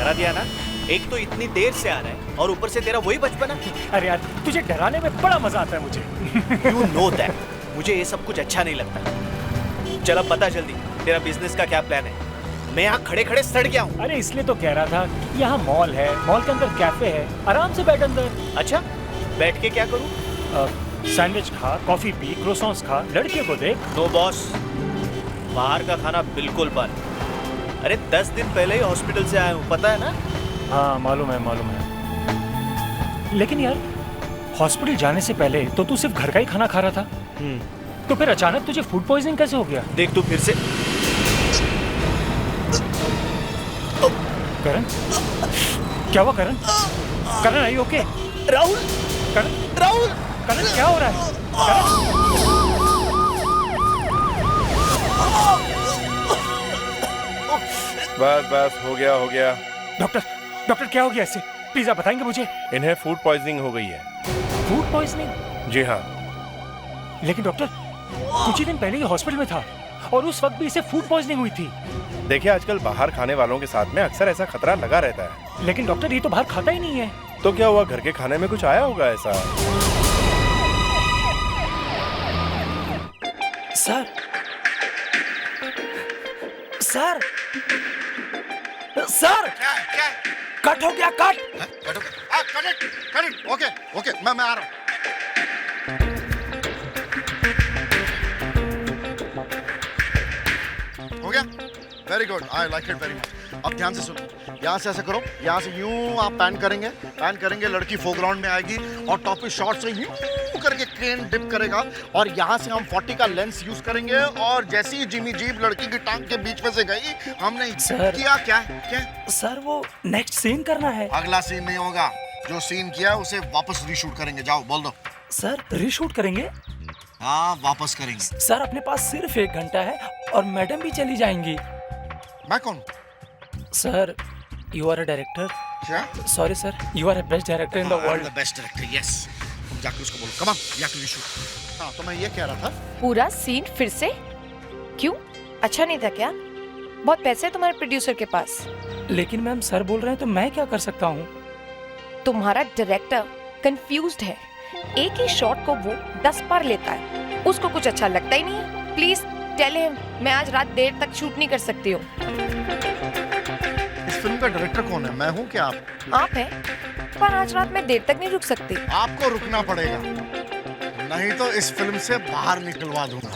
डरा दिया ना। एक तो इतनी देर से आ रहा है और ऊपर से तेरा वही बचपना। अरे यार तुझे डराने में बड़ा मजा आता है मुझे। You know that। मुझे ये सब कुछ अच्छा नहीं लगता। चल अब बता जल्दी, तेरा बिजनेस का क्या प्लान है? मैं यहाँ खड़े खड़े सड़ गया हूँ। अरे इसलिए तो कह रहा था कि यहाँ मॉल है, मॉल के अंदर कैफे है, आराम से बैठ अंदर। अच्छा, बैठ के क्या करूँ? सैंडविच खा, कॉफी पी, क्रोसॉन्स खा, लड़के को देख। नो बॉस, बाहर का खाना बिल्कुल बंद। अरे 10 दिन पहले ही हॉस्पिटल से आया हूँ, पता है ना? हाँ मालूम है। लेकिन यार हॉस्पिटल जाने से पहले तो तू सिर्फ घर का ही खाना खा रहा था। तो फिर अचानक तुझे फूड पॉइजनिंग कैसे हो गया? देख तू फिर से। करण, क्या हुआ करण? करण आई ओके? राहुल, करण, राहुल, करण क्या हो रहा है? करण? बस हो गया। डॉक्टर क्या हो गया इससे? प्लीज आप बताएंगे मुझे। इन्हें फूड पॉइजनिंग हो गई है। Food poisoning? जी हाँ। लेकिन डॉक्टर कुछ ही दिन पहले ही हॉस्पिटल में था और उस वक्त भी इसे फूड पॉइजनिंग हुई थी। देखिए आजकल बाहर खाने वालों के साथ में अक्सर ऐसा खतरा लगा रहता है। लेकिन डॉक्टर ये तो बाहर खाता ही नहीं है। तो क्या हुआ, घर के खाने में कुछ आया होगा ऐसा? सर सर सर क्या? कट हो गया, कट। करेक्ट। ओके, मैं आ रहा हूँ। हो गया? Very good, I like it very much. अब ध्यान से सुनो, यहाँ से ऐसे करो, यहाँ से यूं आप पैन करेंगे, लड़की फोरग्राउंड में आएगी और टॉप पे शॉट से यूं करके क्रेन डिप करेगा और यहाँ से हम 40 का लेंस यूज करेंगे और जैसे ही जिमी जीप लड़की की टांग के बीच में से गई, हमने किया क्या? सर वो नेक्स्ट सीन करना है। अगला सीन नहीं होगा, जो सीन किया उसे वापस रीशूट करेंगे। जाओ बोल दो। सर रीशूट करेंगे? हाँ वापस करेंगे। सर अपने पास सिर्फ 1 घंटा है और मैडम भी चली जाएंगी। मैं कौन? Sir you are a director. क्या? Sorry sir, you are a best director in the world. The best director, yes. तुम जाकर उसको बोलो, come on, we have to reshoot. हाँ तो मैं ये कह रहा था, पूरा सीन फिर से? क्यों, अच्छा नहीं था क्या? बहुत पैसे है तुम्हारे प्रोड्यूसर के पास। लेकिन मैम सर बोल रहे हैं तो मैं क्या कर सकता हूँ? तुम्हारा डायरेक्टर कंफ्यूज्ड है। एक ही शॉट को वो 10 बार लेता है, उसको कुछ अच्छा लगता ही नहीं है। प्लीज टेल हिम, मैं आज रात देर तक शूट नहीं कर सकती हूँ। इस फिल्म का डायरेक्टर कौन है? मैं हूँ क्या आप हैं, पर आज रात मैं देर तक नहीं रुक सकती। आपको रुकना पड़ेगा, नहीं तो इस फिल्म से बाहर निकलवा दूंगा।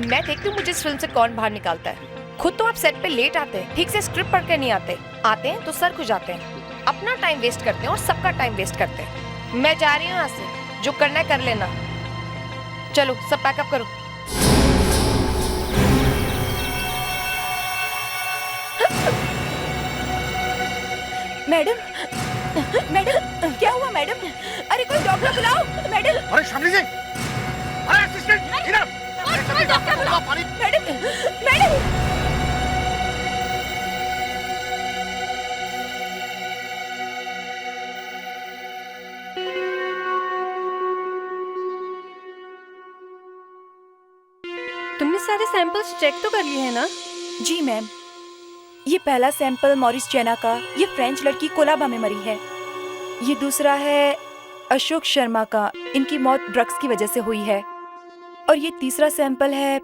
मैं देखती हूँ मुझे इस फिल्म से कौन बाहर निकालता है। खुद तो आप सेट पे लेट आते हैं, ठीक से स्क्रिप्ट पढ़ कर नहीं आते हैं तो सर खुजाते हैं, अपना टाइम वेस्ट करते हैं और सबका टाइम वेस्ट करते हैं। मैं जा रही हूँ यहाँ से, जो करना है कर लेना। चलो सब पैकअप करो। मैडम क्या हुआ मैडम? अरे कोई डॉक्टर बुलाओ मैडम। अरे शामली जी, अरे असिस्टेंट इधर, कोई डॉक्टर बुलाओ मैडम। तुमने सारे सैंपल्स चेक तो कर लिए हैं ना? जी मैम, ये पहला सैंपल मॉरिस चैना का, ये फ्रेंच लड़की कोलाबा में मरी है। ये दूसरा है अशोक शर्मा का, इनकी मौत ड्रग्स की वजह से हुई है। और ये तीसरा सैंपल है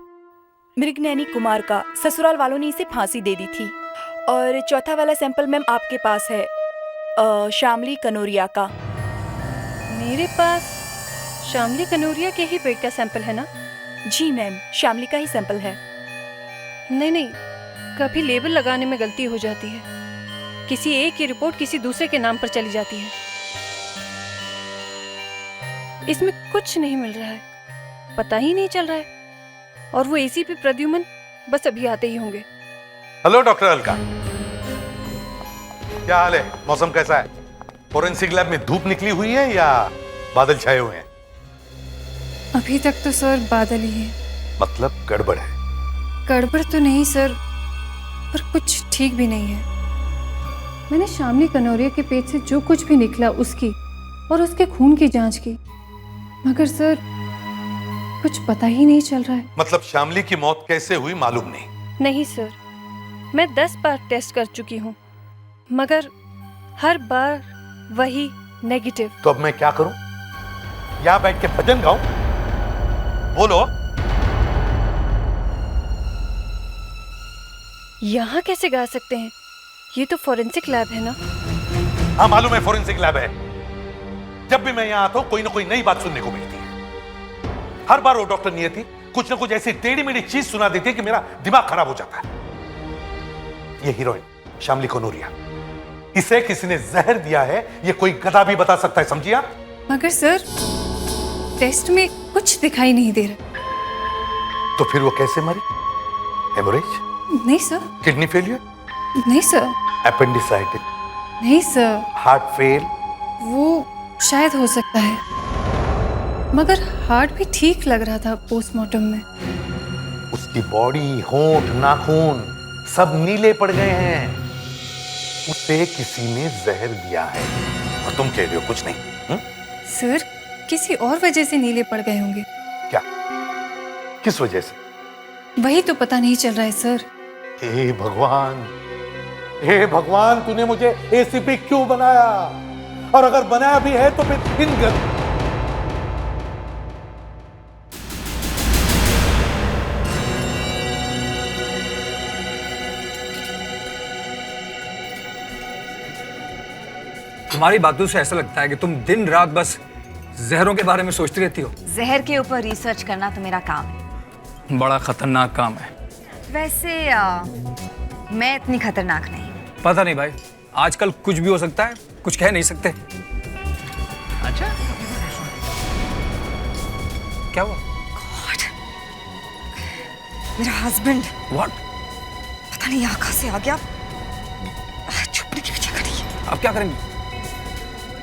मृगनैनी कुमार का, ससुराल वालों ने इसे फांसी दे दी थी। और चौथा वाला सैंपल मैम आपके पास है, शामली कनोरिया का। मेरे पास शामली कनोरिया के ही पेट का सैंपल है ना? जी मैम, शामली का ही सैंपल है। नहीं, कभी लेबल लगाने में गलती हो जाती है। किसी एक की रिपोर्ट किसी दूसरे के नाम पर चली जाती है। इसमें कुछ नहीं मिल रहा है, पता ही नहीं चल रहा है। और वो एसीपी प्रद्युमन बस अभी आते ही होंगे। हेलो डॉक्टर अलका, क्या हाल है? मौसम कैसा है? फोरेंसिक लैब में धूप निकली हुई है या बादल छाए हुए हैं? अभी तक तो सर बादल ही है। मतलब गड़बड़ है? गड़बड़ तो नहीं सर, पर कुछ ठीक भी नहीं है। मैंने शामली कनौरिया के पेट से जो कुछ भी निकला उसकी और उसके खून की जांच की, मगर सर कुछ पता ही नहीं चल रहा है। मतलब शामली की मौत कैसे हुई मालूम नहीं? नहीं सर, मैं 10 बार टेस्ट कर चुकी हूँ, मगर हर बार वही नेगेटिव। तो अब मैं क्या करूं? यहां बैठ के भजन गाऊं? बोलो। यहाँ कैसे गा सकते हैं? ये तो फॉरेंसिक लैब है ना। हाँ मालूम है, फोरेंसिक लैब है। जब भी मैं यहां आता हूं कोई ना कोई नई बात सुनने को मिलती है। हर बार वो डॉक्टर नियति कुछ ना कुछ ऐसी टेढ़ी मेढ़ी चीज सुना देती है कि मेरा दिमाग खराब हो जाता है। ये हीरोइन शामली कनौरिया, इसे किसी ने जहर दिया है, ये कोई गधा भी बता सकता है, समझिए आप? मगर सर टेस्ट में कुछ दिखाई नहीं दे रहा। तो फिर वो कैसे मरी? हेमोरेज? नहीं सर। Kidney failure? नहीं सर। एपेंडिसाइटिस? नहीं सर। Heart fail? वो शायद हो सकता है, मगर हार्ट भी ठीक लग रहा था पोस्टमार्टम में। उसकी बॉडी, होंठ, नाखून सब नीले पड़ गए हैं। उसे किसी ने जहर दिया है। और तुम कह रहे हो कुछ नहीं? सर किसी और वजह से नीले पड़ गए होंगे। क्या? किस वजह से? वही तो पता नहीं चल रहा है सर। हे भगवान, हे भगवान, तूने मुझे एसीपी क्यों बनाया? और अगर बनाया भी है तो फिर इन तुम्हारी बातों से ऐसा लगता है कि तुम दिन रात बस जहरों के बारे में सोचती रहती हो। जहर के ऊपर रिसर्च करना तो मेरा काम है। बड़ा खतरनाक काम है। वैसे मैं इतनी खतरनाक नहीं। पता नहीं भाई, आजकल कुछ भी हो सकता है, कुछ कह नहीं सकते। अच्छा, क्या हुआ? गॉड, मेरा हस्बैंड। व्हाट? पता नहीं यहाँ कहाँ से आ गया। छुपने की वजह करी। अब क्या करेंगे?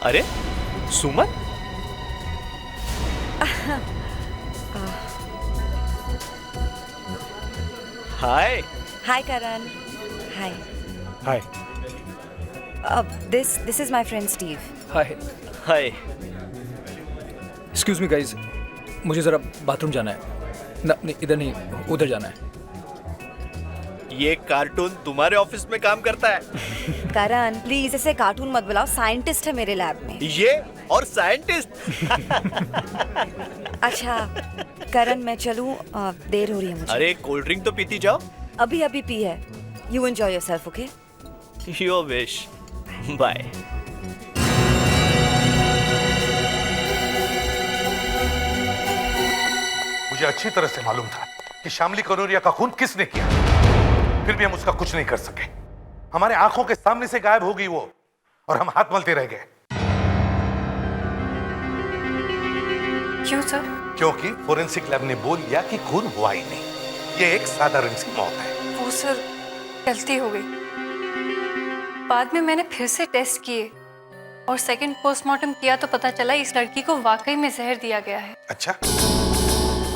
अरे Suman, hi. Hi Karan. Hi. Hi. This is my friend Steve. Hi. Hi. Excuse me guys, मुझे जरा बाथरूम जाना है। नहीं, इधर नहीं, उधर जाना है। ये कार्टून तुम्हारे ऑफिस में काम करता है? करण प्लीज ऐसे कार्टून मत बुलाओ, साइंटिस्ट है मेरे लैब में। ये और साइंटिस्ट? अच्छा करण मैं चलूं, देर हो रही है मुझे। अरे कोल्ड ड्रिंक तो पीती जाओ। अभी पी है। You enjoy yourself, okay? Your wish. Bye. मुझे अच्छी तरह से मालूम था कि शामली कनौरिया का खून किसने किया, फिर भी हम उसका कुछ नहीं कर सके। हमारे आंखों के सामने से गायब हो गई वो, और हम हाथ मलते रह गए। क्यों सर? क्योंकि फोरेंसिक लैब ने बोल दिया कि खून हुआ ही नहीं, ये एक साधारण सी मौत है। वो सर गलती हो गई। बाद में मैंने फिर से टेस्ट किए और सेकंड पोस्टमार्टम किया तो पता चला इस लड़की को वाकई में जहर दिया गया है। अच्छा,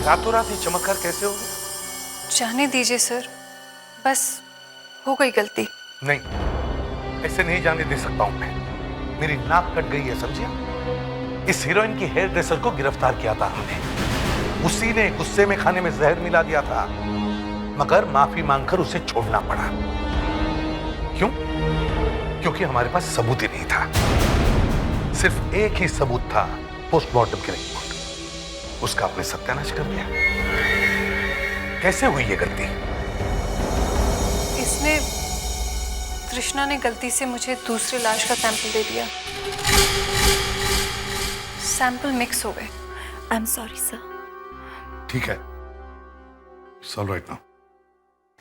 रातों रात ही चमत्कार कैसे हो गया? जाने दीजिए सर, बस हो गई गलती। नहीं, ऐसे नहीं जाने दे सकता हूं मैं। मेरी नाक कट गई है, समझिए? इस हीरोइन की हेयर ड्रेसर को गिरफ्तार किया था हमने। उसी ने गुस्से में खाने में जहर मिला दिया था, मगर माफी मांगकर उसे छोड़ना पड़ा। क्यों? क्योंकि हमारे पास सबूत ही नहीं था। सिर्फ एक ही सबूत था, पोस्टमार्टम की रिपोर्ट। उसका आपने सत्यानाश कर दिया। कैसे हुई ये गलती? इसमें तृष्णा ने गलती से मुझे दूसरी लाश का सैंपल दे दिया। सैंपल मिक्स हो गए। I am sorry sir. ठीक है, it's all right now.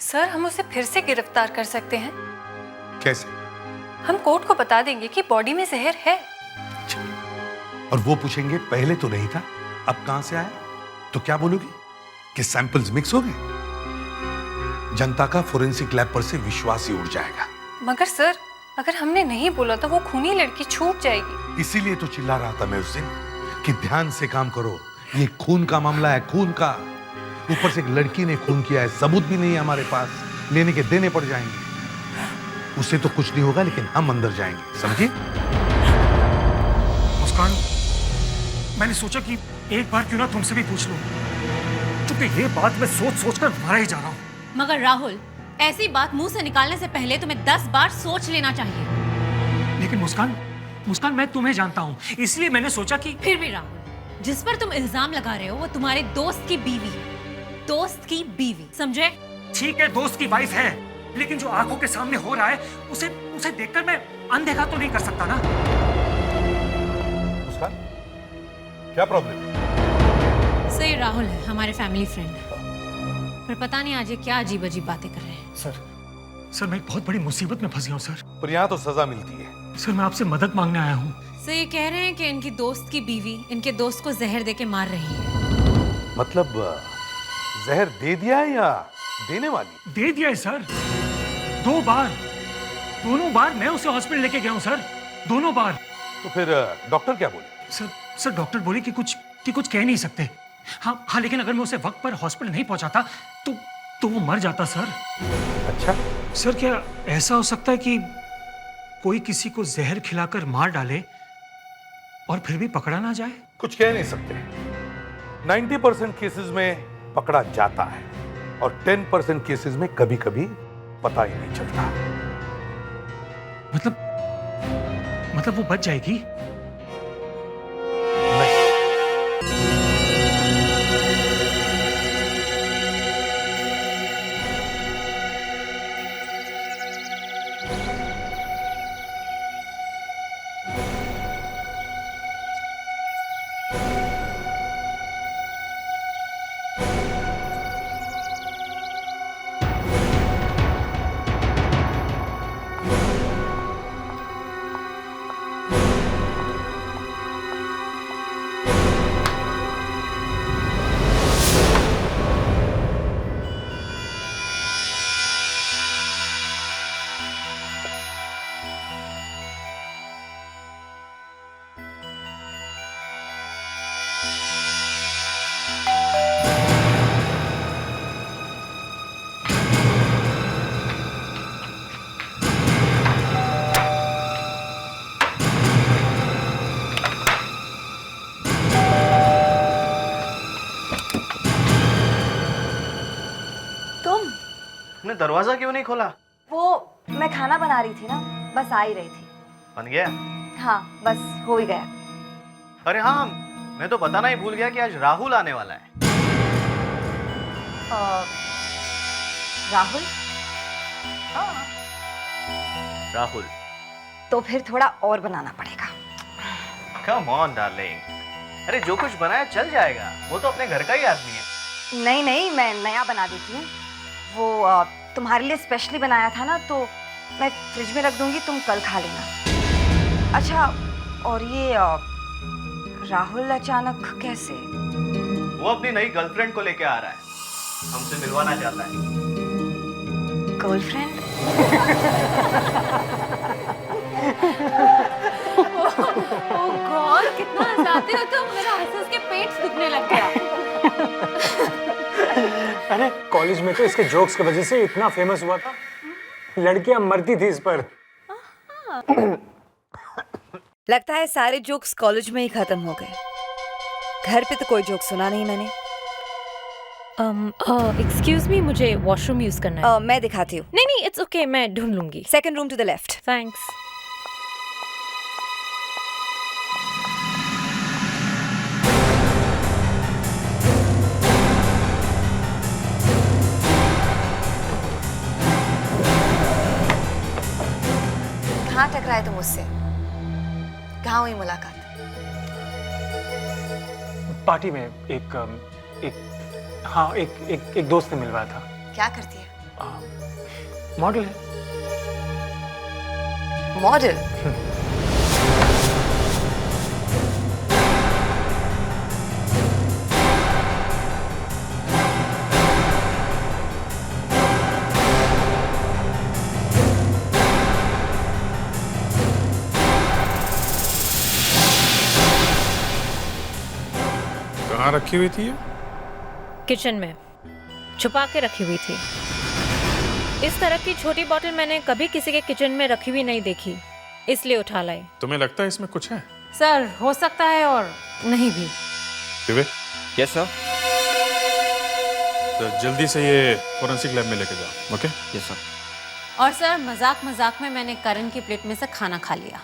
Sir हम उसे फिर से गिरफ्तार कर सकते हैं। कैसे? हम कोर्ट को बता देंगे कि बॉडी में जहर है। और वो पूछेंगे पहले तो नहीं था, अब कहां से आया? तो क्या बोलोगी कि सैंपल्स मिक्स हो गए? जनता का फोरेंसिक लैब पर से विश्वास ही उड़ जाएगा। मगर सर अगर हमने नहीं बोला तो वो खूनी लड़की छूट जाएगी। इसीलिए तो चिल्ला रहा था मैं उस दिन कि ध्यान से काम करो, ये खून का मामला है, खून का। ऊपर से एक लड़की ने खून किया है, सबूत भी नहीं है हमारे पास, लेने के देने पड़ जाएंगे। उससे तो कुछ नहीं होगा, लेकिन हम अंदर जाएंगे, समझी? मुस्कान, मैंने सोचा कि एक बार क्यों ना तुमसे भी पूछ लूं, क्योंकि ये बात मैं सोच सोच कर मरा ही जा रहा हूं। मगर राहुल, ऐसी बात मुंह से निकालने से पहले तुम्हें 10 बार सोच लेना चाहिए। लेकिन मुस्कान, मुस्कान मैं तुम्हें जानता हूँ, इसलिए मैंने सोचा कि फिर भी राहुल, जिस पर तुम इल्जाम लगा रहे हो वो तुम्हारे दोस्त की बीवी है, दोस्त की बीवी, समझे? ठीक है दोस्त की वाइफ है, लेकिन जो आंखों के सामने हो रहा है उसे उसे देखकर मैं अनदेखा तो नहीं कर सकता ना। मुस्कान, क्या प्रॉब्लम? सही राहुल है, हमारे फैमिली फ्रेंड है, पर पता नहीं आज ये क्या अजीब अजीब बातें कर रहे हैं। सर मैं एक बहुत बड़ी मुसीबत में फंस गया हूँ सर। पर यहाँ तो सजा मिलती है। सर मैं आपसे मदद मांगने आया हूँ। सर ये कह रहे हैं कि इनकी दोस्त की बीवी इनके दोस्त को जहर देके मार रही है। मतलब जहर दे दिया है या देने वाली? दे दिया है सर, 2 बार, दोनों बार मैं उसे हॉस्पिटल लेके गया हूँ सर, दोनों बार। तो फिर डॉक्टर क्या बोले? सर डॉक्टर बोले कि कुछ कह नहीं सकते। हाँ लेकिन अगर मैं उसे वक्त पर हॉस्पिटल नहीं पहुंचाता तो वो मर जाता सर। अच्छा सर, क्या ऐसा हो सकता है कि कोई किसी को जहर खिलाकर मार डाले और फिर भी पकड़ा ना जाए? कुछ कह नहीं सकते। 90% केसेस में पकड़ा जाता है और 10% केसेस में कभी कभी पता ही नहीं चलता। मतलब वो बच जाएगी? नहीं। तुमने दरवाजा क्यों नहीं खोला? वो मैं खाना बना रही थी ना, बस आ ही रही थी। बन गया? हाँ बस हो ही गया। अरे हाँ, मैं तो बताना ही भूल गया कि आज राहुल आने वाला है। राहुल? हाँ। राहुल तो फिर थोड़ा और बनाना पड़ेगा। कम ऑन डार्लिंग, अरे जो कुछ बनाया चल जाएगा, वो तो अपने घर का ही आदमी है। नहीं नहीं, मैं नया बना देती हूँ। वो तुम्हारे लिए स्पेशली बनाया था ना, तो मैं फ्रिज में रख दूंगी, तुम कल खा लेना। अच्छा, और ये राहुल अचानक कैसे? वो अपनी नई गर्लफ्रेंड को लेके आ रहा है, हमसे मिलवाना चाहता है। गर्लफ्रेंड? ओह गॉड, कितना हंसाते हो तुम, मेरा हंस के पेट दुखने लग गया। अरे कॉलेज में तो इसके जोक्स की वजह से इतना फेमस हुआ था, लड़कियां मरती थी इस पर। लगता है सारे जोक्स कॉलेज में ही खत्म हो गए। घर पे तो कोई जोक सुना नहीं मैंने। एक्सक्यूज मी, मुझे वॉशरूम यूज करना है। मैं दिखाती हूँ। नहीं नहीं, इट्स ओके, मैं ढूंढ लूंगी। Second room to the left. Thanks. कहाँ टकराए तुम मुझसे? कहाँ हुई मुलाकात? पार्टी में एक दोस्त ने मिलवाया था। क्या करती है? मॉडल है। मॉडल? कहाँ रखी हुई थी ये? किचन में छुपा के रखी हुई थी। इस तरह की छोटी बोतल मैंने कभी किसी के किचन में रखी हुई नहीं देखी, इसलिए उठा लाई। तुम्हें लगता है इसमें कुछ है? सर, हो सकता है और नहीं भी। Yes sir. तो जल्दी से ये फोरेंसिक लैब में लेके जाओ। ओके? Yes sir. और सर मजाक मजाक में मैंने करण की प्लेट में से खाना खा लिया।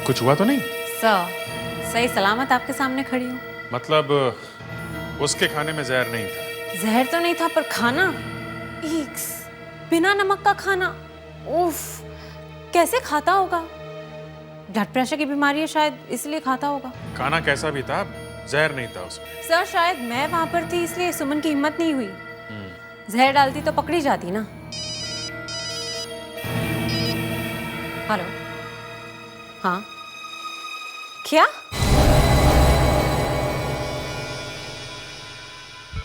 कुछ हुआ तो नहीं? सर सही सलामत आपके सामने खड़ी हूँ। मतलब उसके खाने में जहर नहीं था? जहर तो नहीं था पर खाना, ईक्स, बिना नमक का खाना, उफ, कैसे खाता होगा? ब्लड प्रेशर की बीमारी है शायद, इसलिए खाता होगा। खाना कैसा भी था, जहर नहीं था उसमें। सर शायद मैं वहां पर थी इसलिए सुमन की हिम्मत नहीं हुई। जहर डालती तो पकड़ी जाती ना। हेलो, हाँ, क्या?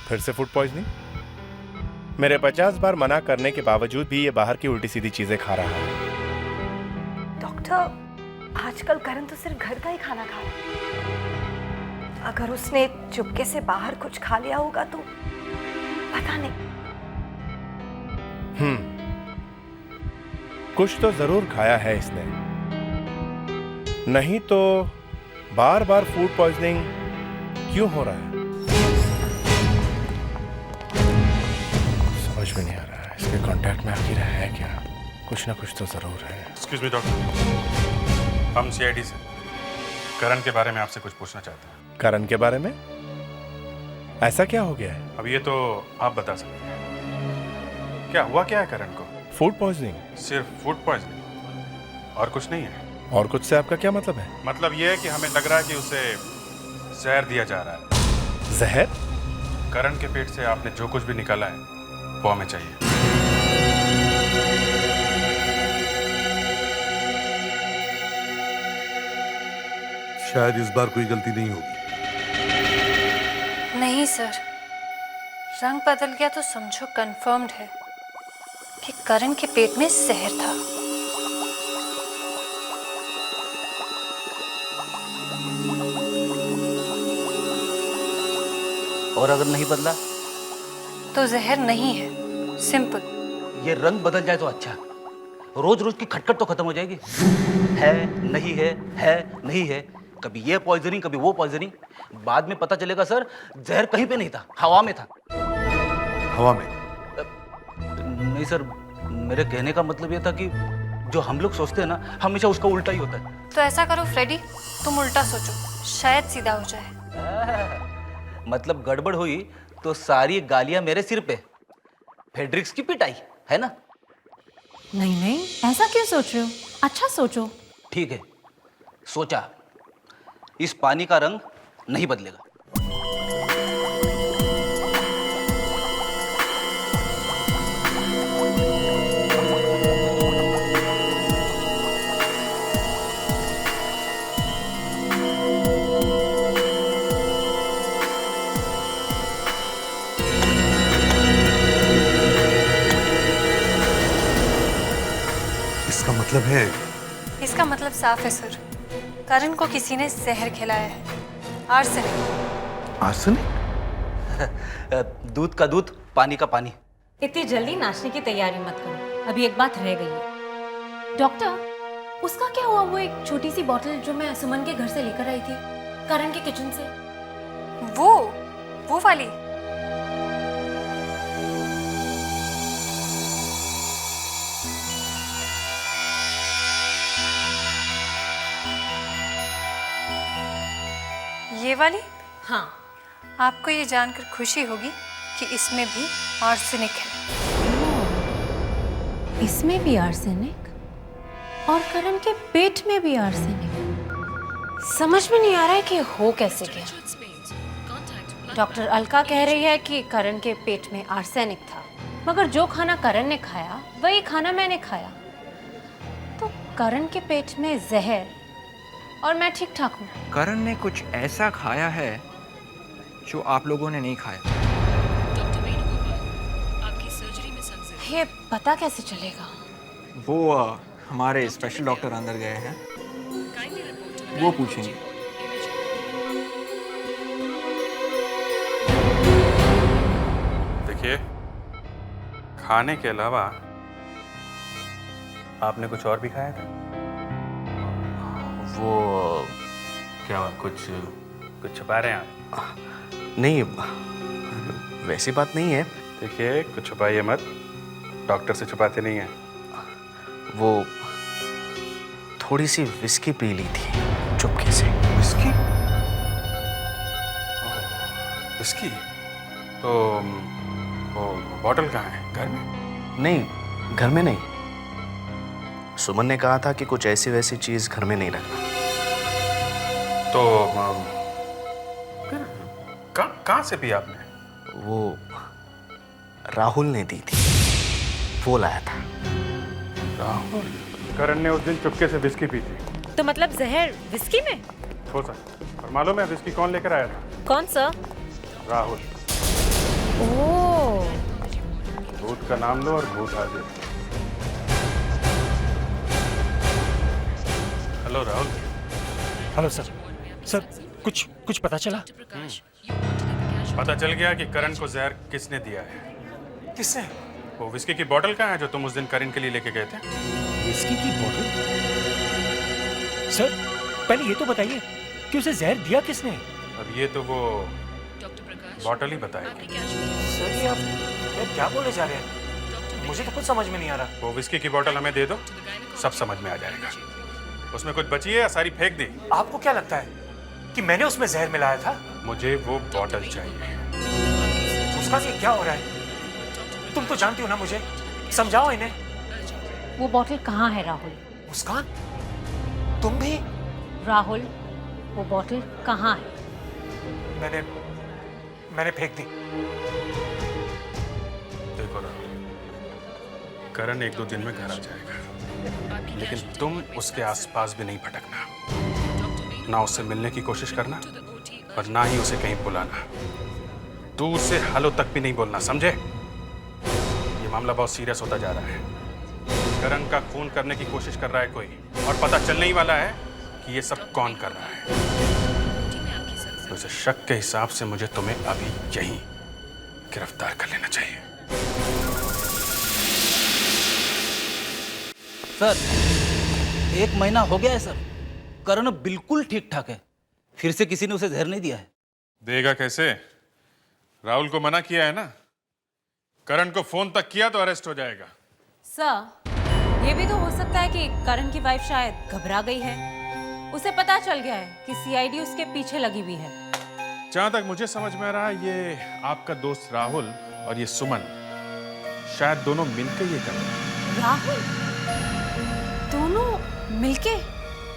फिर से फूड पॉइजनिंग? मेरे 50 बार मना करने के बावजूद भी ये बाहर की उल्टी सीधी चीजें खा रहा है। डॉक्टर, आजकल करण तो सिर्फ घर का ही खाना खा रहा है। अगर उसने चुपके से बाहर कुछ खा लिया होगा तो पता नहीं। कुछ तो जरूर खाया है इसने, नहीं तो बार बार फूड पॉइजनिंग क्यों हो रहा है? समझ में नहीं आ रहा है। इसके कांटेक्ट में आखिर है क्या? कुछ ना कुछ तो जरूर है। एक्सक्यूज मी डॉक्टर, हम सीआईडी से करण के बारे में आपसे कुछ पूछना चाहते हैं। करण के बारे में? ऐसा क्या हो गया है? अब ये तो आप बता सकते हैं। क्या हुआ क्या है करण को? Food poisoning? सिर्फ फूड पॉइजनिंग और कुछ नहीं है? और कुछ से आपका क्या मतलब है? मतलब ये है कि हमें लग रहा है कि उसे जहर दिया जा रहा है। जहर? करण के पेट से आपने जो कुछ भी निकाला है वो हमें चाहिए। शायद इस बार कोई गलती नहीं होगी। नहीं सर, रंग बदल गया तो समझो कंफर्म्ड है कि करण के पेट में जहर था। और अगर नहीं बदला तो जहर नहीं है, सिंपल। ये रंग बदल जाए तो अच्छा, रोज रोज की खटखट तो खत्म हो जाएगी। है नहीं है, है नहीं है, कभी ये पॉइजनिंग कभी वो पॉइजनिंग। बाद में पता चलेगा सर जहर कहीं पे नहीं था, हवा में था। हवा में? नहीं सर, मेरे कहने का मतलब ये था कि जो हम लोग सोचते हैं ना, हमेशा उसका उल्टा ही होता है। तो ऐसा करो फ्रेडी, तुम उल्टा सोचो, शायद सीधा हो जाए। मतलब गड़बड़ हुई तो सारी गालियां मेरे सिर पे, फेड्रिक्स की पिटाई, है ना? नहीं नहीं, ऐसा क्यों सोच रहे हो? अच्छा सोचो। ठीक है, सोचा। इस पानी का रंग नहीं बदलेगा। इसका मतलब है? इसका मतलब साफ है सर, करण को किसी ने जहर खिलाया है, आर्सेनिक। आर्सेनिक? दूध का दूध, पानी का पानी। इतनी जल्दी नाचने की तैयारी मत करो, अभी एक बात रह गई है। डॉक्टर, उसका क्या हुआ? वो एक छोटी सी बॉटल जो मैं सुमन के घर से लेकर आई थी, करण के किचन से। वो वाली? ये वाली? हाँ। आपको ये जानकर खुशी होगी कि इसमें भी आर्सेनिक है। इसमें भी आर्सेनिक और करण के पेट में भी आर्सेनिक। समझ में नहीं आ रहा है कि हो कैसे गया। डॉक्टर अलका कह रही है कि करण के पेट में आर्सेनिक था, मगर जो खाना करण ने खाया वही खाना मैंने खाया, तो करण के पेट में जहर और मैं ठीक ठाक हूँ। करण ने कुछ ऐसा खाया है जो आप लोगों ने नहीं खाया। ये पता कैसे चलेगा? वो हमारे स्पेशल डॉक्टर अंदर गए हैं, वो पूछेंगे। देखिए, खाने के अलावा आपने कुछ और भी खाया था? वो क्या कुछ छुपा रहे हैं आप? नहीं, वैसी बात नहीं है। देखिए, कुछ छुपाइए मत, डॉक्टर से छुपाते नहीं हैं। वो थोड़ी सी विस्की पी ली थी चुपके से। विस्की? विस्की? तो वो बॉटल कहाँ है? घर में? नहीं, घर में नहीं। सुमन ने कहा था कि कुछ ऐसी वैसी चीज घर में नहीं रखना। तो कहाँ से पी आपने? वो राहुल ने दी थी, वो लाया था। राहुल? करण ने उस दिन चुपके से विस्की पी थी। तो मतलब जहर विस्की में? हो सकता। और मालूम है विस्की कौन लेकर आया था? कौन सा? राहुल। ओह। भूत का नाम लो और भूत आ जाए। Hello Rahul. Hello sir. Sir कुछ पता चला? पता चल गया कि करण को जहर किसने दिया है। किसने? वो विस्की की बोतल कहाँ है जो तुम उस दिन करण के लिए लेके गए थे? विस्की की बोतल? सर पहले ये तो बताइए कि उसे जहर दिया किसने? अब ये तो वो बॉटल ही बताएगी। सर ये आप क्या बोले जा रहे हैं? मुझे तो कुछ समझ में नहीं आ रहा। वो विस्की की बोतल हमें दे दो, सब समझ में आ जाएगा। उसमें कुछ बची है या सारी फेंक दी? आपको क्या लगता है कि मैंने उसमें जहर मिलाया था? मुझे वो बॉटल चाहिए। मुस्कान ये क्या हो रहा है? तुम तो जानती हो ना मुझे, समझाओ इन्हें। वो बॉटल कहाँ है राहुल? मुस्कान तुम भी? राहुल वो बॉटल कहाँ है? मैंने फेंक दी। देखो राहुल, करण 1-2 दिन में घर आ जाएगा, लेकिन तुम उसके आसपास भी नहीं भटकना। ना उससे मिलने की कोशिश करना और ना ही उसे कहीं बुलाना। दूर से हेलो तक भी नहीं बोलना, समझे? ये मामला बहुत सीरियस होता जा रहा है। करण का खून करने की कोशिश कर रहा है कोई, और पता चलने ही वाला है कि ये सब कौन कर रहा है। तो इस शक के हिसाब से मुझे तुम्हें अभी यहीं गिरफ्तार कर लेना चाहिए। सर 1 महीना हो गया है सर, करण बिल्कुल ठीक ठाक है। फिर से किसी ने उसे जहर नहीं दिया है। देगा कैसे? राहुल को मना किया है ना। करण को फोन तक किया तो अरेस्ट हो जाएगा। सर ये भी तो हो सकता है कि करण की वाइफ शायद घबरा गई है, उसे पता चल गया है कि सीआईडी उसके पीछे लगी हुई है। जहां तक मुझे समझ में आ रहा है, ये आपका दोस्त राहुल और ये सुमन शायद दोनों मिलकर ये कर रहे हैं। राहुल? दोनों मिलके?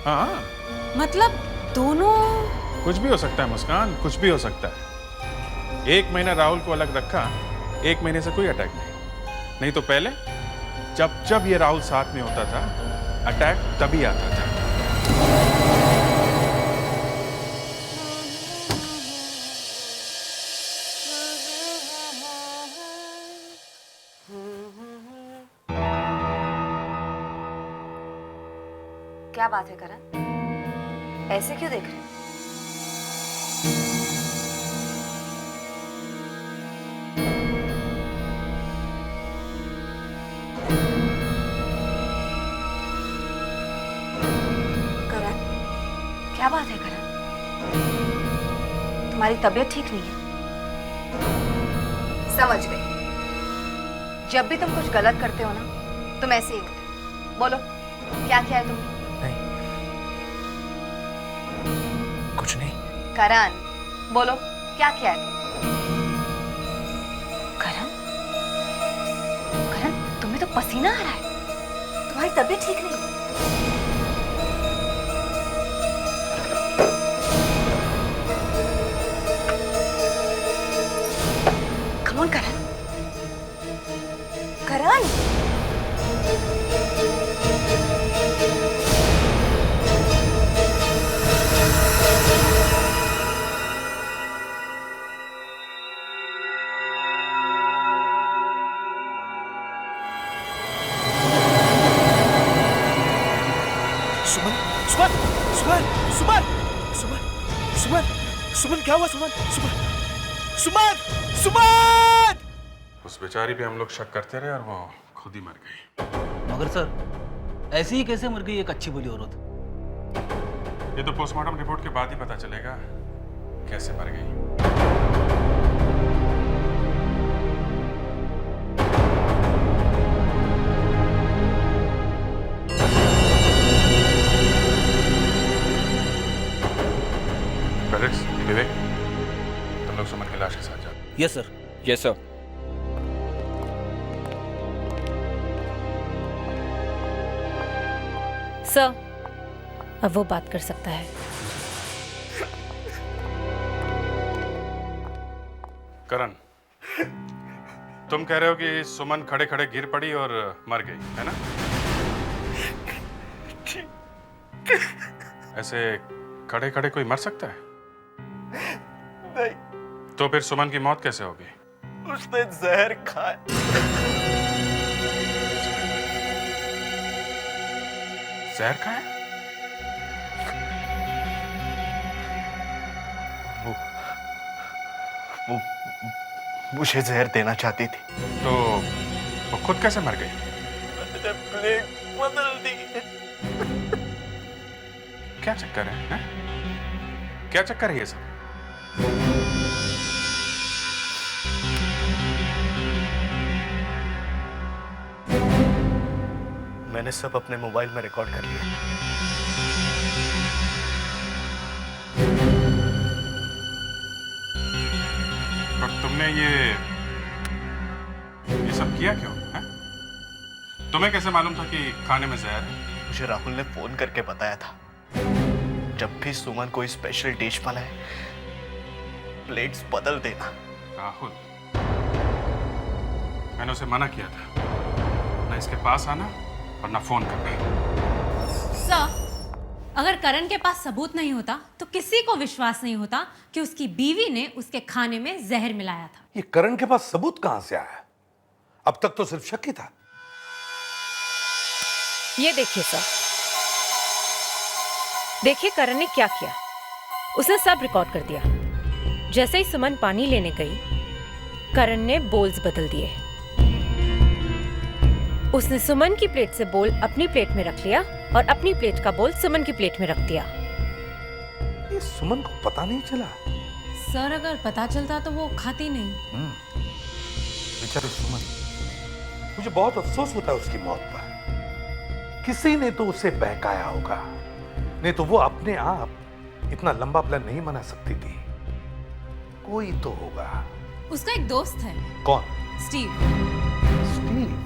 हाँ, मतलब दोनों? कुछ भी हो सकता है मुस्कान, कुछ भी हो सकता है। 1 महीना राहुल को अलग रखा, 1 महीने से कोई अटैक नहीं तो पहले जब ये राहुल साथ में होता था, अटैक तभी आता था। क्या बात है करण, ऐसे क्यों देख रहे हैं? करण, क्या बात है करण? तुम्हारी तबीयत ठीक नहीं है? समझ गई। जब भी तुम कुछ गलत करते हो ना, तुम ऐसे ही होते। बोलो क्या किया है तुमने? कुछ नहीं। करण बोलो क्या किया है तुमने? करण, करण तुम्हें तो पसीना आ रहा है, तुम्हारी तबीयत ठीक नहीं है। कम ऑन करण, करण सुमन क्या हुआ? सुमन सुमन सुमन! उस बेचारी पे हम लोग शक करते रहे और वो खुद ही मर गई। मगर सर ऐसी ही कैसे मर गई एक अच्छी भली औरत? ये तो पोस्टमार्टम रिपोर्ट के बाद ही पता चलेगा कैसे मर गई। Yes sir. Yes sir. Sir, अब वो बात कर सकता है। करण, तुम कह रहे हो कि सुमन खड़े खड़े गिर पड़ी और मर गई, है ना? ऐसे खड़े खड़े कोई मर सकता है? नहीं। तो फिर सुमन की मौत कैसे होगी? उसने जहर खाया। जहर खाया? वो मुझे जहर देना चाहती थी। तो वो खुद कैसे मर गई? मैंने प्लेट बदल दी। क्या चक्कर है? क्या चक्कर है ये सब? मैंने सब अपने मोबाइल में रिकॉर्ड कर लिया। पर तुमने ये सब किया क्यों? है? तुम्हें कैसे मालूम था कि खाने में जहर है? मुझे राहुल ने फोन करके बताया था, जब भी सुमन कोई स्पेशल डिश बनाए प्लेट्स बदल देना। राहुल, मैंने उसे मना किया था ना इसके पास आना और ना फोन करना। सर, अगर करण के पास सबूत नहीं होता तो किसी को विश्वास नहीं होता कि उसकी बीवी ने उसके खाने में जहर मिलाया था। ये करण के पास सबूत कहां से आया? अब तक तो सिर्फ शक ही था। ये देखिए सर, देखिए करण ने क्या किया। उसने सब रिकॉर्ड कर दिया। जैसे ही सुमन पानी लेने गई, करण ने बोल्स बदल दिए। उसने सुमन की प्लेट से बोल अपनी प्लेट में रख लिया और अपनी प्लेट का बोल सुमन की प्लेट में रख दिया। ये सुमन को पता नहीं चला? सर, अगर पता चलता तो वो खाती नहीं। बेचारी सुमन, मुझे बहुत अफसोस होता है उसकी मौत पर। किसी ने तो उसे बहकाया होगा, नहीं तो वो अपने आप इतना लंबा प्लान नहीं बना सकती थी। कोई तो होगा। उसका एक दोस्त है। कौन? स्टीव। स्टीव?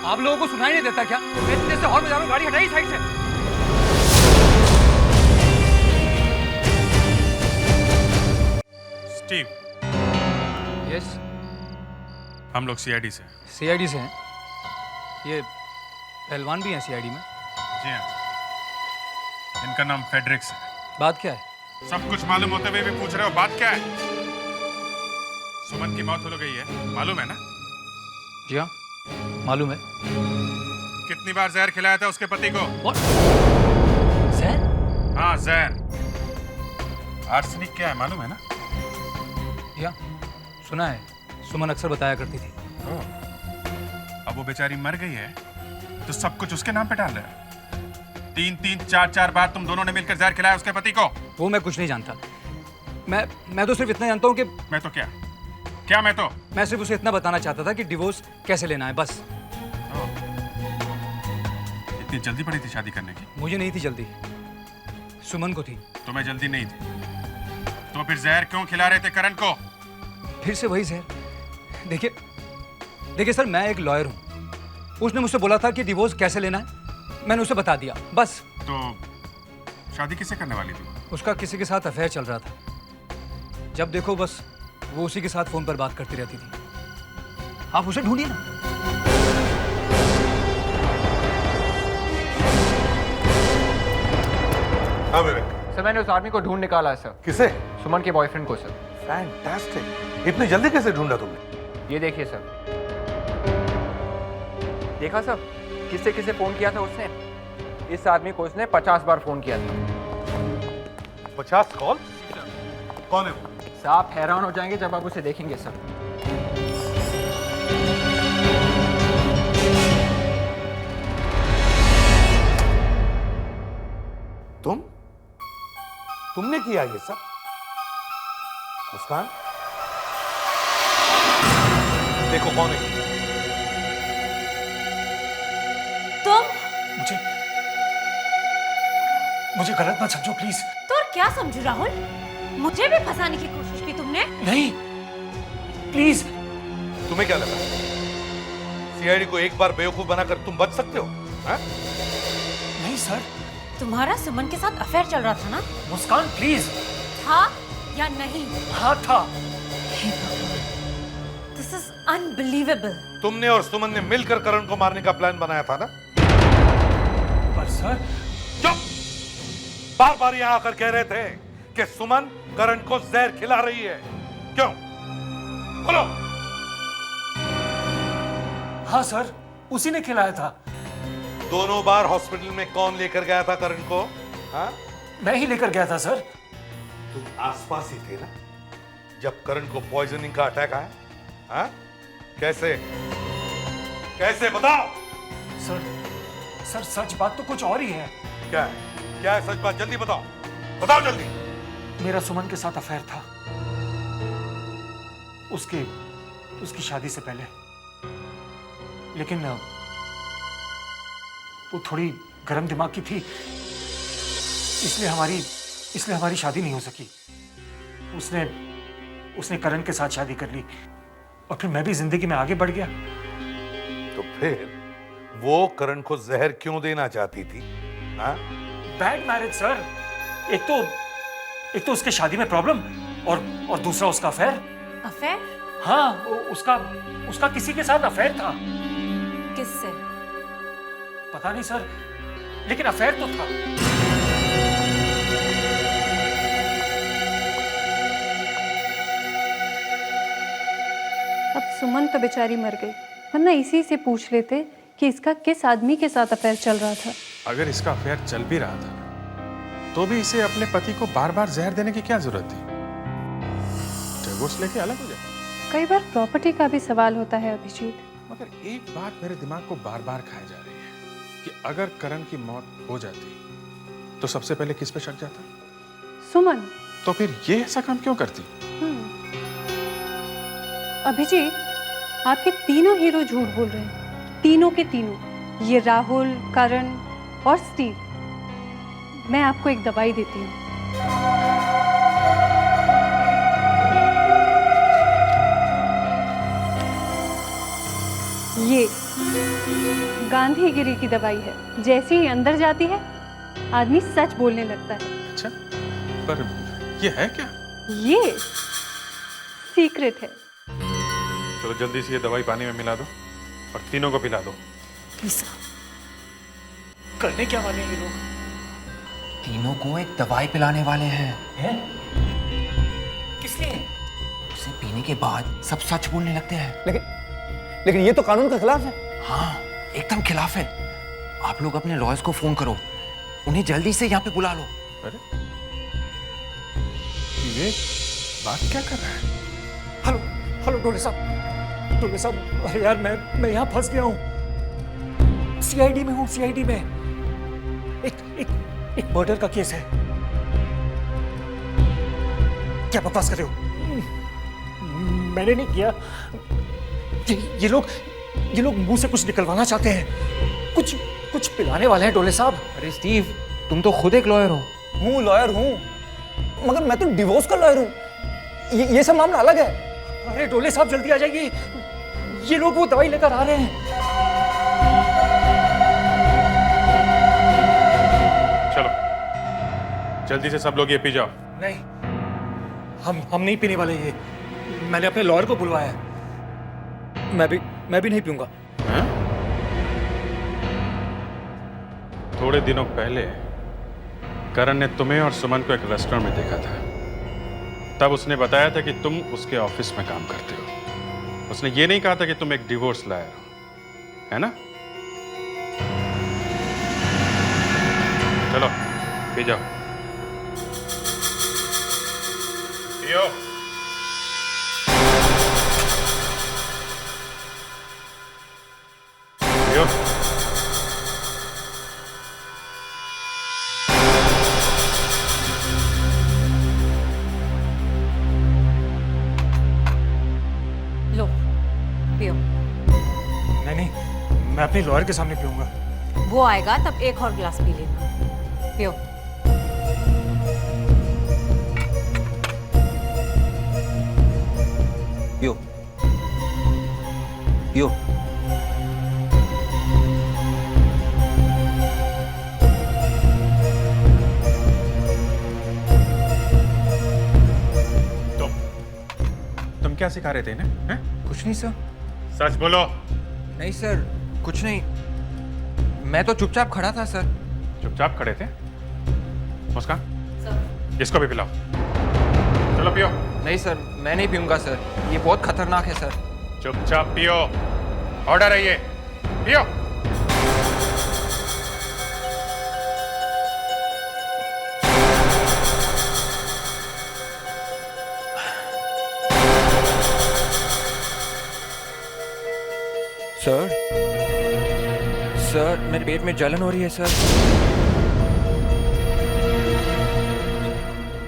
आप लोगों को सुनाई नहीं देता क्या? मैं इतनी देर से हॉर्न बजा रहा हूं, गाड़ी हटाइए साइड से। स्टीव। यस। हम लोग सीआईडी से। सीआईडी से हैं? ये पहलवान भी हैं सीआईडी में? जी हाँ। इनका नाम फेडरिक्स है। बात क्या है? सब कुछ मालूम होते हुए भी पूछ रहे हो, बात क्या है? सुमन की मौत हो गई है, मालूम है ना? जी हाँ, मालूम है। कितनी बार जहर खिलाया था उसके पति को? जहर? हाँ, जहर। आर्सेनिक क्या है मालूम है ना? या सुना है, सुमन अक्सर बताया करती थी। अब वो बेचारी मर गई है तो सब कुछ उसके नाम पे डाल रहे हो। 3-3, 4-4 बार तुम दोनों ने मिलकर जहर खिलाया उसके पति को। वो मैं कुछ नहीं जानता। मैं तो सिर्फ इतना जानता हूँ कि मैं तो क्या मैं सिर्फ उसे इतना बताना चाहता था कि डिवोर्स कैसे लेना है, बस। इतनी जल्दी पड़ी थी शादी करने की? मुझे नहीं थी जल्दी, सुमन को थी। तुम्हें जल्दी नहीं थी तो फिर जहर क्यों खिला रहे थे करण को? फिर से वही जहर। देखिए सर, मैं एक लॉयर हूँ। उसने मुझसे बोला था कि डिवोर्स कैसे लेना है, मैंने उसे बता दिया, बस। तो शादी किससे करने वाली थी? उसका किसी के साथ अफेयर चल रहा था। जब देखो बस वो उसी के साथ फोन पर बात करती रहती थी। आप उसे ढूंढिए ना। हाँ विवेक। सर, मैंने उस आदमी को ढूंढ निकाला है सर। किसे? सुमन के बॉयफ्रेंड को सर। फैंटास्टिक। इतनी जल्दी कैसे ढूंढा तुमने? ये देखिए सर। देखा सब किससे किससे फोन किया था उसने? इस आदमी को उसने 50 बार फोन किया था। 50 कॉल? कौन है वो? सर आप हैरान हो जाएंगे जब आप उसे देखेंगे सर। तुमने किया ये सब? मुस्कान, देखो कौन है? तुम मुझे गलत मत समझो प्लीज। तो और क्या समझू राहुल? मुझे भी फंसाने की कोशिश की तुमने? नहीं प्लीज। तुम्हें क्या लगा सीआईडी को एक बार बेवकूफ बनाकर तुम बच सकते हो? हा? नहीं सर। तुम्हारा सुमन के साथ अफेयर चल रहा था ना? मुस्कान प्लीज। था या नहीं? हाँ था। This is unbelievable. तुमने और सुमन ने मिलकर करण को मारने का प्लान बनाया था ना? पर सर। चुप! बार बार यहां आकर कह रहे थे कि सुमन करण को जहर खिला रही है। क्यों? बोलो। हाँ सर, उसी ने खिलाया था। दोनों बार हॉस्पिटल में कौन लेकर गया था करण को? हाँ? मैं ही लेकर गया था सर। तुम आसपास ही थे ना जब करण को पॉइजनिंग का अटैक आया? हाँ? कैसे? कैसे बताओ? सर सच बात तो कुछ और ही है। क्या है? क्या है सच बात? जल्दी बताओ, बताओ जल्दी। मेरा सुमन के साथ अफेयर था उसकी शादी से पहले, लेकिन वो थोड़ी गर्म दिमाग की थी, इसलिए हमारी शादी नहीं हो सकी। उसने करण के साथ शादी कर ली और फिर मैं भी जिंदगी में आगे बढ़ गया। तो फिर वो करण को जहर क्यों देना चाहती थी? हाँ? Bad marriage sir. एक तो उसके शादी में प्रॉब्लम और दूसरा उसका अफेयर। अफेयर? हाँ, उसका किसी के साथ अफेयर था। किससे? पता नहीं सर, लेकिन अफेयर तो था। अब सुमन तो बेचारी मर गई, वरना इसी से पूछ लेते कि इसका किस आदमी के साथ अफेयर चल रहा था। अगर इसका अफेयर चल भी रहा था तो भी इसे अपने पति को बार बार जहर देने की क्या जरूरत थी? डिवोर्स लेके अलग हो जाए। कई बार प्रॉपर्टी का भी सवाल होता है अभिजीत। मगर एक बात मेरे दिमाग को बार बार खाई जा रही है कि अगर करण की मौत हो जाती तो सबसे पहले किस पे शक जाता? सुमन। तो फिर ये ऐसा काम क्यों करती? अभिजीत, आपके तीनों हीरो झूठ बोल रहे हैं, तीनों के तीनों। ये राहुल, करण और स्टीव। मैं आपको एक दवाई देती हूँ। ये गांधीगिरी की दवाई है। जैसे ही अंदर जाती है आदमी सच बोलने लगता है। अच्छा, पर ये है क्या? ये सीक्रेट है। चलो जल्दी से ये दवाई पानी में मिला दो और तीनों को पिला दो। करने क्या वाले हैं ये लोग? तीनों को एक दवाई पिलाने वाले हैं। किस लिए? उसे पीने के बाद सब सच बोलने लगते हैं। लेकिन ये तो कानून के खिलाफ है। हाँ, एकदम खिलाफ है। आप लोग अपने लॉयर्स को फोन करो, उन्हें जल्दी से यहाँ पे बुला लो। अरे ये बात क्या कर रहा है? हेलो डोले साहब, अरे यार मैं यहाँ फंस गया हूँ। सीआईडी में हूँ, सीआईडी में। एक मर्डर का केस है। क्या बकवास कर रहे हो? मैंने नहीं किया। ये लोग मुंह से कुछ निकलवाना चाहते हैं, कुछ पिलाने वाले हैं डोले साहब। अरे स्टीव, तुम तो खुद एक लॉयर हो। हूँ लॉयर हूँ, मगर मैं तो डिवोर्स का लॉयर हूँ। ये सब मामला अलग है। अरे डोले साहब जल्दी आ जाइए, ये लोग वो दवाई लेकर आ रहे हैं। चलो जल्दी से सब लोग ये पी जाओ। नहीं, हम नहीं पीने वाले ये। मैंने अपने लॉयर को बुलवाया है। मैं भी नहीं पीऊंगा। थोड़े दिनों पहले करण ने तुम्हें और सुमन को एक रेस्टोरेंट में देखा था। तब उसने बताया था कि तुम उसके ऑफिस में काम करते हो। उसने ये नहीं कहा था कि तुम एक डिवोर्स लॉयर हो, है ना? चलो पी जाओ, पियो। पियो। लो पियो। नहीं, मैं अपने लॉयर के सामने पीऊंगा। वो आएगा तब एक और गिलास पी लेना। पियो। पियो पियो। तुम क्या सिखा रहे थे इन्हें, हैं? कुछ नहीं सर। सच बोलो। नहीं सर, कुछ नहीं। मैं तो चुपचाप खड़ा था सर। चुपचाप खड़े थे? मुस्कान, इसको भी पिलाओ। चलो पियो। नहीं सर, मैं नहीं पीऊंगा सर, ये बहुत खतरनाक है सर। चुपचाप पियो, ऑर्डर है ये, पियो। सर, सर मेरे पेट में जलन हो रही है सर।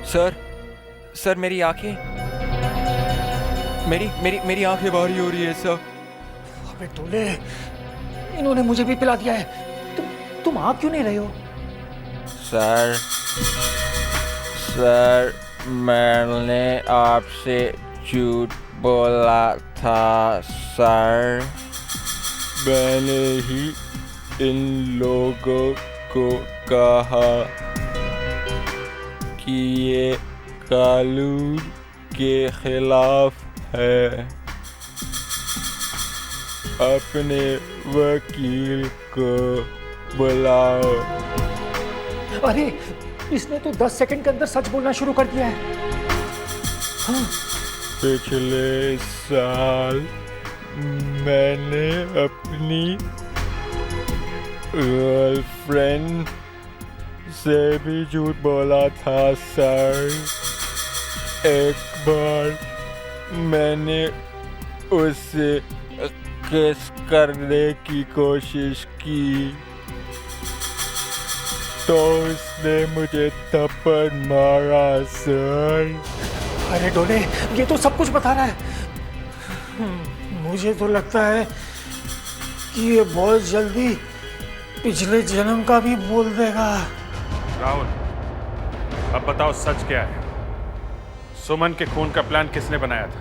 सर, सर मेरी आंखें, मेरी आंखें भारी हो रही है सर। अबे टोले, इन्होंने मुझे भी पिला दिया है। तुम आ क्यों नहीं रहे हो? सर, सर मैंने आपसे झूठ बोला था सर। मैंने ही इन लोगों को कहा कि ये कानून के खिलाफ है। अपने वकील को बुलाओ। अरे, इसने तो 10 सेकंड के अंदर सच बोलना शुरू कर दिया है। हाँ। पिछले साल मैंने अपनी गर्लफ्रेंड से भी झूठ बोला था सर। एक बार मैंने उससे किस करने की कोशिश की तो उसने मुझे थप्पड़ मारा सर। अरे डोले, ये तो सब कुछ बता रहा है। मुझे तो लगता है कि ये बहुत जल्दी पिछले जन्म का भी बोल देगा। राहुल, अब बताओ सच क्या है? सुमन के खून का प्लान किसने बनाया था?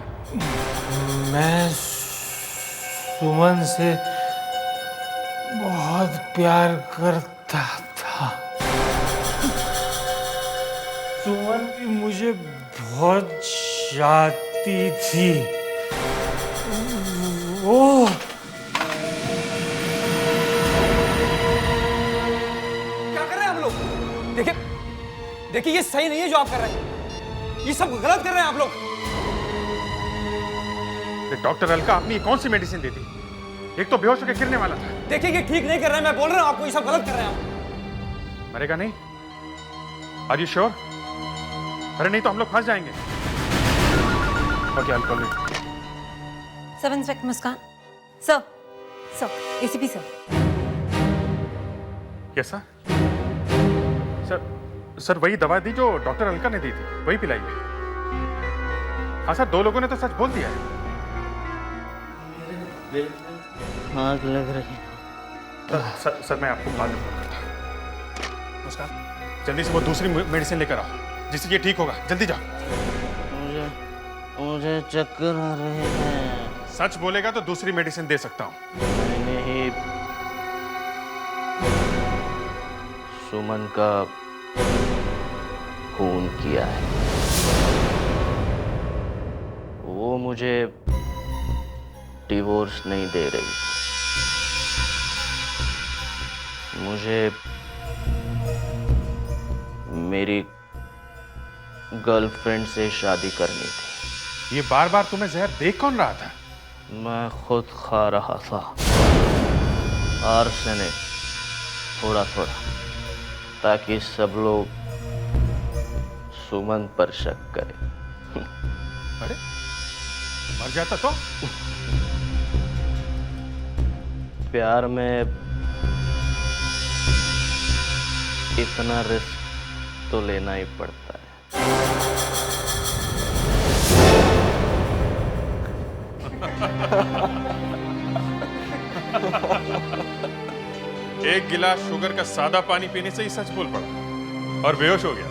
मैं सुमन से बहुत प्यार करता था। सुमन भी मुझे बहुत चाहती थी। वो क्या कर रहे हैं आप लोग? देखिए ये सही नहीं है जो आप कर रहे हैं। ये सब गलत कर रहे हैं आप लोग। डॉक्टर अलका अपनी कौन सी मेडिसिन दी थी? एक तो बेहोश होकर गिरने वाला था। देखिए ये ठीक नहीं कर रहे हैं, मैं बोल रहा हूँ आपको, ये सब गलत कर रहे हैं आप। मरेगा नहीं? Are you sure? अरे नहीं तो हम लोग फंस जाएंगे। Okay, alcohol. Sub inspector Muskan. Sir, ACP sir. Yes sir. Sir वही दवा दी जो डॉक्टर अलका ने दी थी, वही पिलाइए। हाँ सर, 2 लोगों ने तो सच बोल दिया है। आग लग रही है। सर मैं आपको बाद में फोन करता हूँ। मुस्कान, जल्दी से वो दूसरी मेडिसिन लेकर आओ जिससे ये ठीक होगा। जल्दी जाओ। मुझे चक्कर आ रहे हैं। सच बोलेगा तो दूसरी मेडिसिन दे सकता हूँ। मैंने ही सुमन का खून किया है। वो मुझे डिवोर्स नहीं दे रही। मुझे मेरी गर्लफ्रेंड से शादी करनी थी। ये बार बार तुम्हें जहर देख कौन रहा था? मैं खुद खा रहा था। आर्सेनिक थोड़ा थोड़ा, ताकि सब लोग सुमन पर शक करें। अरे मर जाता तो? प्यार में इतना रिस्क तो लेना ही पड़ता है। एक गिलास शुगर का सादा पानी पीने से ही सच बोल पड़ा और बेहोश हो गया।